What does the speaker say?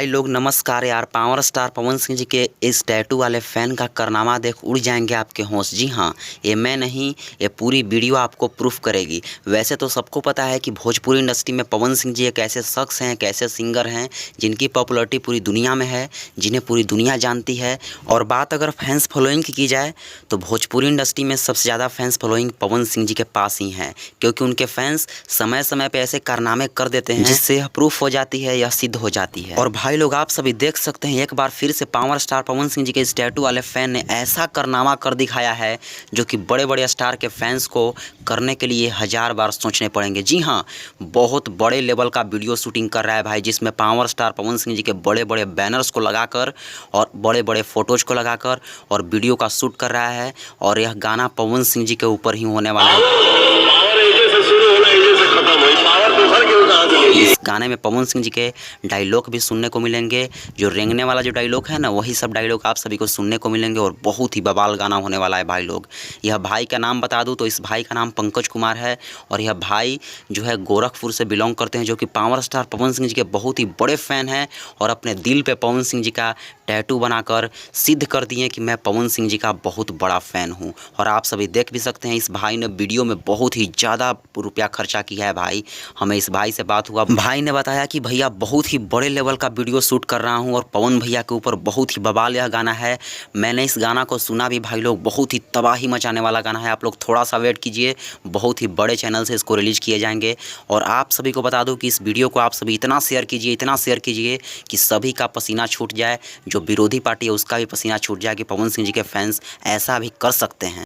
भाई लोग नमस्कार यार। पावर स्टार पवन सिंह जी के इस टैटू वाले फ़ैन का कारनामा देख उड़ जाएंगे आपके होश। जी हाँ, ये मैं नहीं, ये पूरी वीडियो आपको प्रूफ करेगी। वैसे तो सबको पता है कि भोजपुरी इंडस्ट्री में पवन सिंह जी एक ऐसे शख्स हैं, एक ऐसे सिंगर हैं जिनकी पॉपुलैरिटी पूरी दुनिया में है, जिन्हें पूरी दुनिया जानती है। और बात अगर फैंस फॉलोइंग की जाए तो भोजपुरी इंडस्ट्री में सबसे ज़्यादा फैंस फॉलोइंग पवन सिंह जी के पास ही हैं, क्योंकि उनके फैंस समय समय पर ऐसे कारनामे कर देते हैं जिससे यह प्रूफ हो जाती है, यह सिद्ध हो जाती है। और भाई लोग आप सभी देख सकते हैं, एक बार फिर से पावर स्टार पवन सिंह जी के इस टैटू वाले फ़ैन ने ऐसा कारनामा कर दिखाया है जो कि बड़े बड़े स्टार के फैंस को करने के लिए 1000 बार सोचने पड़ेंगे। जी हाँ, बहुत बड़े लेवल का वीडियो शूटिंग कर रहा है भाई, जिसमें पावर स्टार पवन सिंह जी के बड़े बड़े बैनर्स को लगाकर और बड़े बड़े फ़ोटोज़ को लगाकर और वीडियो का शूट कर रहा है। और यह गाना पवन सिंह जी के ऊपर ही होने वाला है। इस गाने में पवन सिंह जी के डायलॉग भी सुनने को मिलेंगे, जो रेंगने वाला जो डायलॉग है ना, वही सब डायलॉग आप सभी को सुनने को मिलेंगे। और बहुत ही बवाल गाना होने वाला है भाई लोग। यह भाई का नाम बता दूं तो इस भाई का नाम पंकज कुमार है। और यह भाई जो है गोरखपुर से बिलोंग करते हैं, जो कि पावर स्टार पवन सिंह जी के बहुत ही बड़े फ़ैन हैं। और अपने दिल पे पवन सिंह जी का टैटू बनाकर सिद्ध कर दिए कि मैं पवन सिंह जी का बहुत बड़ा फ़ैन हूँ। और आप सभी देख भी सकते हैं, इस भाई ने वीडियो में बहुत ही ज़्यादा रुपया खर्चा किया है भाई। हमें इस भाई से बात हुआ, भाई ने बताया कि भैया बहुत ही बड़े लेवल का वीडियो शूट कर रहा हूं और पवन भैया के ऊपर बहुत ही बवाल यह गाना है। मैंने इस गाना को सुना भी भाई लोग, बहुत ही तबाही मचाने वाला गाना है। आप लोग थोड़ा सा वेट कीजिए, बहुत ही बड़े चैनल से इसको रिलीज़ किए जाएंगे। और आप सभी को बता दूं कि इस वीडियो को आप सभी इतना शेयर कीजिए, इतना शेयर कीजिए कि सभी का पसीना छूट जाए, जो विरोधी पार्टी है उसका भी पसीना छूट जाए कि पवन सिंह जी के फैंस ऐसा भी कर सकते हैं।